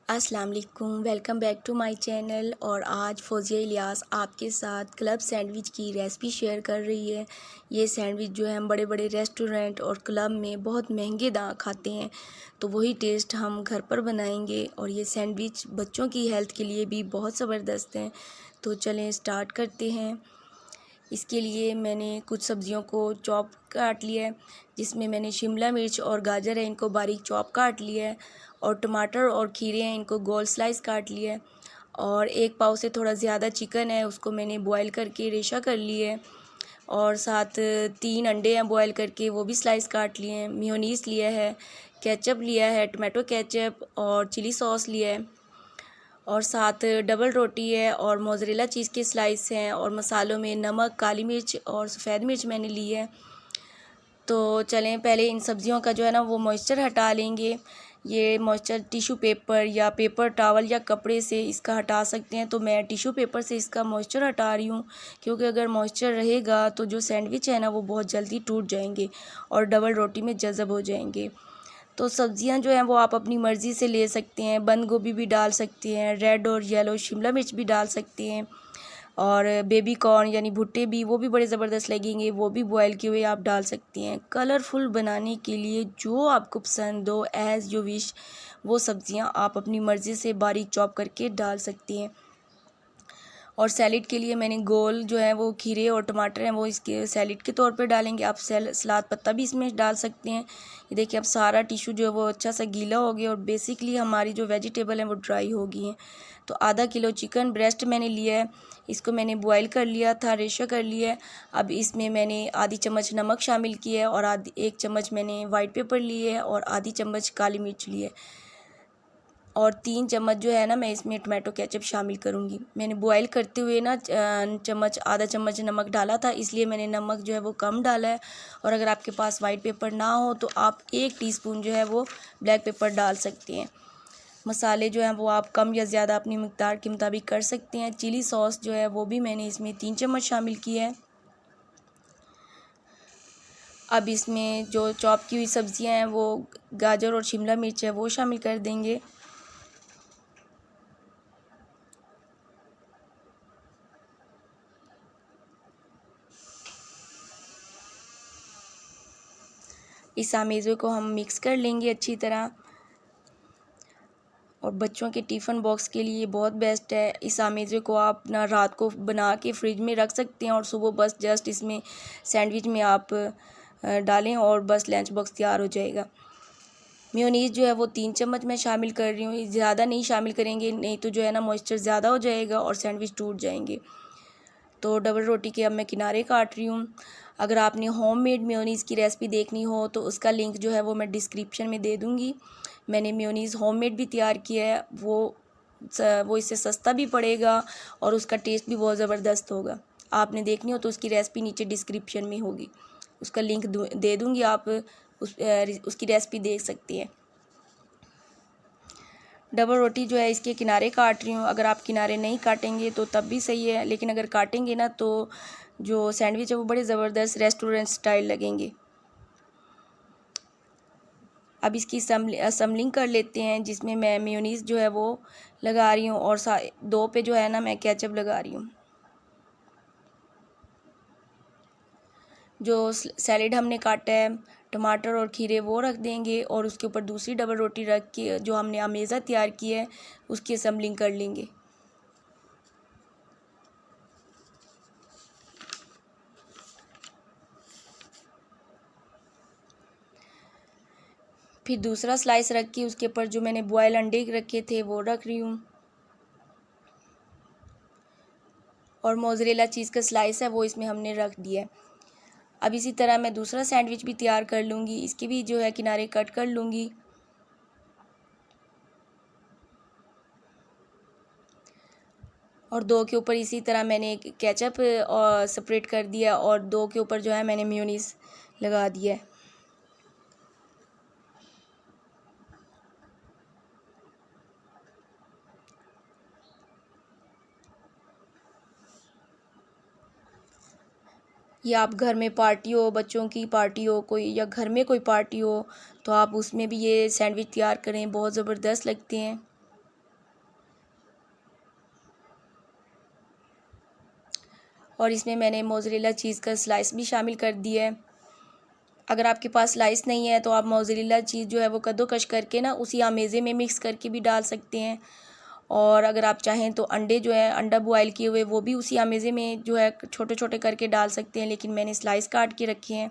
अस्सलाम वालेकुम, welcome back to my channel. और आज फ़ौज़िया इलियास आपके साथ क्लब सैंडविच की रेसिपी शेयर कर रही है। ये सैंडविच जो है हम बड़े बड़े रेस्टोरेंट और क्लब में बहुत महंगे दाम खाते हैं, तो वही टेस्ट हम घर पर बनाएंगे। और ये सैंडविच बच्चों की हेल्थ के लिए भी बहुत ज़बरदस्त हैं। तो चलें स्टार्ट करते हैं। इसके लिए मैंने कुछ सब्ज़ियों को चॉप काट लिया है, जिसमें मैंने शिमला मिर्च और गाजर है, इनको बारीक चॉप काट लिया है। और टमाटर और खीरे हैं, इनको गोल स्लाइस काट लिया है। और एक पाव से थोड़ा ज़्यादा चिकन है, उसको मैंने बॉयल करके रेशा कर लिए है। और साथ 3 अंडे हैं बॉयल करके, वो भी स्लाइस काट लिए हैं। मेयोनीज़ लिया है, केचप लिया है, टमाटो केचप और चिली सॉस लिया है। और साथ डबल रोटी है और मोज़रेला चीज़ के स्लाइस हैं। और मसालों में नमक, काली मिर्च और सफ़ेद मिर्च मैंने ली है। तो चलें पहले इन सब्ज़ियों का जो है ना वो मॉइस्चर हटा लेंगे। ये मॉइस्चर टिश्यू पेपर या पेपर टॉवल या कपड़े से इसका हटा सकते हैं। तो मैं टिश्यू पेपर से इसका मॉइस्चर हटा रही हूँ, क्योंकि अगर मॉइस्चर रहेगा तो जो सैंडविच है ना वो बहुत जल्दी टूट जाएंगे और डबल रोटी में जज़ब हो जाएंगे। तो सब्ज़ियां जो हैं वो आप अपनी मर्ज़ी से ले सकते हैं। बंद गोभी भी डाल सकते हैं, रेड और येलो शिमला मिर्च भी डाल सकते हैं। और बेबी कॉर्न यानी भुट्टे भी, वो भी बड़े ज़बरदस्त लगेंगे, वो भी बॉयल किए हुए आप डाल सकती हैं। कलरफुल बनाने के लिए जो आपको पसंद हो, एज़ यू विश, वो सब्ज़ियां आप अपनी मर्ज़ी से बारीक चॉप करके डाल सकती हैं। और सैलेड के लिए मैंने गोल जो है वो खीरे और टमाटर हैं वो इसके सैलेड के तौर पे डालेंगे। आप सलाद पत्ता भी इसमें डाल सकते हैं। ये देखिए अब सारा टिश्यू जो है वो अच्छा सा गीला हो गया और बेसिकली हमारी जो वेजिटेबल हैं वो ड्राई हो गई हैं। तो आधा किलो चिकन ब्रेस्ट मैंने लिया है, इसको मैंने बॉयल कर लिया था, रेशा कर लिया है। अब इसमें मैंने आधी चम्मच नमक शामिल किया है और आधी 1 चम्मच मैंने वाइट पेपर लिए है और आधी चम्मच काली मिर्च लिए है। और 3 चम्मच जो है ना मैं इसमें टमाटो केचप शामिल करूँगी। मैंने बॉयल करते हुए ना आधा चम्मच नमक डाला था, इसलिए मैंने नमक जो है वो कम डाला है। और अगर आपके पास वाइट पेपर ना हो तो आप 1 टीस्पून जो है वो ब्लैक पेपर डाल सकते हैं। मसाले जो हैं वो आप कम या ज़्यादा अपनी मिक़दार के मुताबिक कर सकते हैं। चिली सॉस जो है वो भी मैंने इसमें 3 चम्मच शामिल किया है। अब इसमें जो चॉप की हुई सब्ज़ियाँ हैं वो गाजर और शिमला मिर्च है वो शामिल कर देंगे। इस आमेज़े को हम मिक्स कर लेंगे अच्छी तरह। और बच्चों के टिफ़िन बॉक्स के लिए बहुत बेस्ट है। इस आमेज़े को आप ना रात को बना के फ्रिज में रख सकते हैं और सुबह बस जस्ट इसमें सैंडविच में आप डालें और बस लंच बॉक्स तैयार हो जाएगा। मेयोनीज़ जो है वो 3 चम्मच मैं शामिल कर रही हूँ, ज़्यादा नहीं शामिल करेंगे, नहीं तो जो है ना मॉइस्चर ज़्यादा हो जाएगा और सैंडविच टूट जाएंगे। तो डबल रोटी के अब मैं किनारे काट रही हूँ। अगर आपने होममेड मेयोनीज़ की रेसिपी देखनी हो तो उसका लिंक जो है वो मैं डिस्क्रिप्शन में दे दूँगी। मैंने मेयोनीज़ होममेड भी तैयार किया है, वो इससे सस्ता भी पड़ेगा और उसका टेस्ट भी बहुत ज़बरदस्त होगा। आपने देखनी हो तो उसकी रेसिपी नीचे डिस्क्रिप्शन में होगी, उसका लिंक दे दूँगी, आप उसकी रेसिपी देख सकती हैं। डबल रोटी जो है इसके किनारे काट रही हूँ। अगर आप किनारे नहीं काटेंगे तो तब भी सही है, लेकिन अगर काटेंगे ना तो जो सैंडविच है वो बड़े ज़बरदस्त रेस्टोरेंट स्टाइल लगेंगे। अब इसकी असम्बलिंग कर लेते हैं, जिसमें मैं मेयोनीज़ जो है वो लगा रही हूँ और दो पे जो है ना मैं केचप लगा रही हूँ। जो सैलेड हमने काटा है, टमाटर और खीरे, वो रख देंगे और उसके ऊपर दूसरी डबल रोटी रख के जो हमने अमेज़ा तैयार किया है उसकी असम्बलिंग कर लेंगे। फिर दूसरा स्लाइस रख के उसके ऊपर जो मैंने बॉयल अंडे रखे थे वो रख रही हूँ। और मोज़रेला चीज़ का स्लाइस है वो इसमें हमने रख दिया है। अब इसी तरह मैं दूसरा सैंडविच भी तैयार कर लूँगी, इसके भी जो है किनारे कट कर लूँगी। और दो के ऊपर इसी तरह मैंने केचप और सेपरेट कर दिया और दो के ऊपर जो है मैंने मेयोनीज़ लगा दिया है। या आप घर में पार्टी हो, बच्चों की पार्टी हो कोई, या घर में कोई पार्टी हो, तो आप उसमें भी ये सैंडविच तैयार करें, बहुत ज़बरदस्त लगते हैं। और इसमें मैंने मोज़रेला चीज़ का स्लाइस भी शामिल कर दिया है। अगर आपके पास स्लाइस नहीं है तो आप मोज़रेला चीज़ जो है वो कद्दूकश करके ना उसी आमेज़े में मिक्स करके भी डाल सकते हैं। और अगर आप चाहें तो अंडे जो है अंडा बॉयल किए हुए वो भी उसी आमेज़े में जो है छोटे छोटे करके डाल सकते हैं, लेकिन मैंने स्लाइस काट के रखे हैं।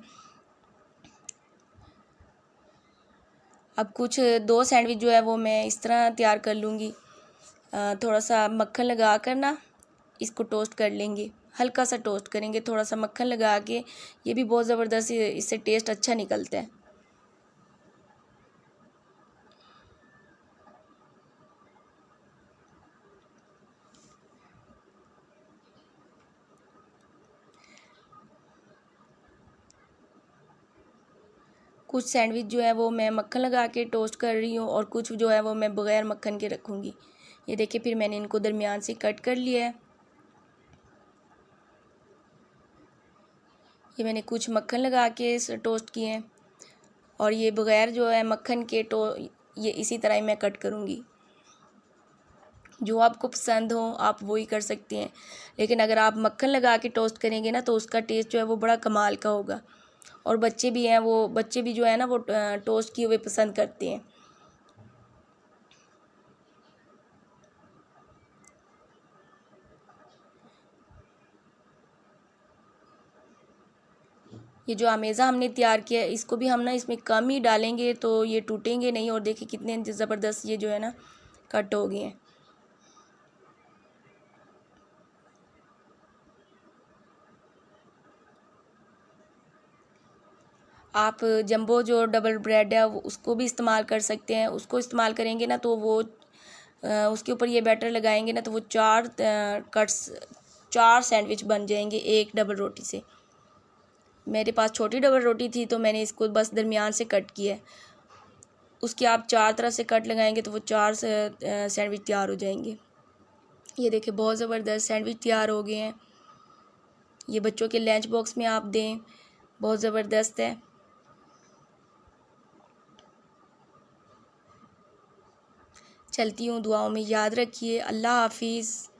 अब कुछ 2 सैंडविच जो है वो मैं इस तरह तैयार कर लूँगी। थोड़ा सा मक्खन लगा कर ना इसको टोस्ट कर लेंगे, हल्का सा टोस्ट करेंगे थोड़ा सा मक्खन लगा के। ये भी बहुत ज़बरदस्त, इससे टेस्ट अच्छा निकलता है। कुछ सैंडविच जो है वो मैं मक्खन लगा के टोस्ट कर रही हूँ और कुछ जो है वो मैं बग़ैर मक्खन के रखूँगी। ये देखिए, फिर मैंने इनको दरमियान से कट कर लिया है। ये मैंने कुछ मक्खन लगा के टोस्ट किए हैं और ये बग़ैर जो है मक्खन के ये इसी तरह ही मैं कट करूँगी। जो आपको पसंद हो आप वही कर सकते हैं, लेकिन अगर आप मक्खन लगा के टोस्ट करेंगे ना तो उसका टेस्ट जो है वो बड़ा कमाल का होगा। और बच्चे भी हैं, वो बच्चे भी जो है ना वो टोस्ट किए हुए पसंद करते हैं। ये जो अमेज़ा हमने तैयार किया है इसको भी हम ना इसमें कम ही डालेंगे तो ये टूटेंगे नहीं। और देखिए कितने ज़बरदस्त ये जो है ना कट हो गए हैं। आप जंबो जो डबल ब्रेड है उसको भी इस्तेमाल कर सकते हैं। उसको इस्तेमाल करेंगे ना तो वो उसके ऊपर ये बैटर लगाएंगे ना तो वो 4 सैंडविच बन जाएंगे एक डबल रोटी से। मेरे पास छोटी डबल रोटी थी तो मैंने इसको बस दरमियान से कट किया है। उसके आप 4 तरफ से कट लगाएंगे तो वो 4 सैंडविच तैयार हो जाएंगे। ये देखिए बहुत ज़बरदस्त सैंडविच तैयार हो गए हैं। ये बच्चों के लंच बॉक्स में आप दें, बहुत ज़बरदस्त है। चलती हूँ, दुआओं में याद रखिए। अल्लाह हाफिज़।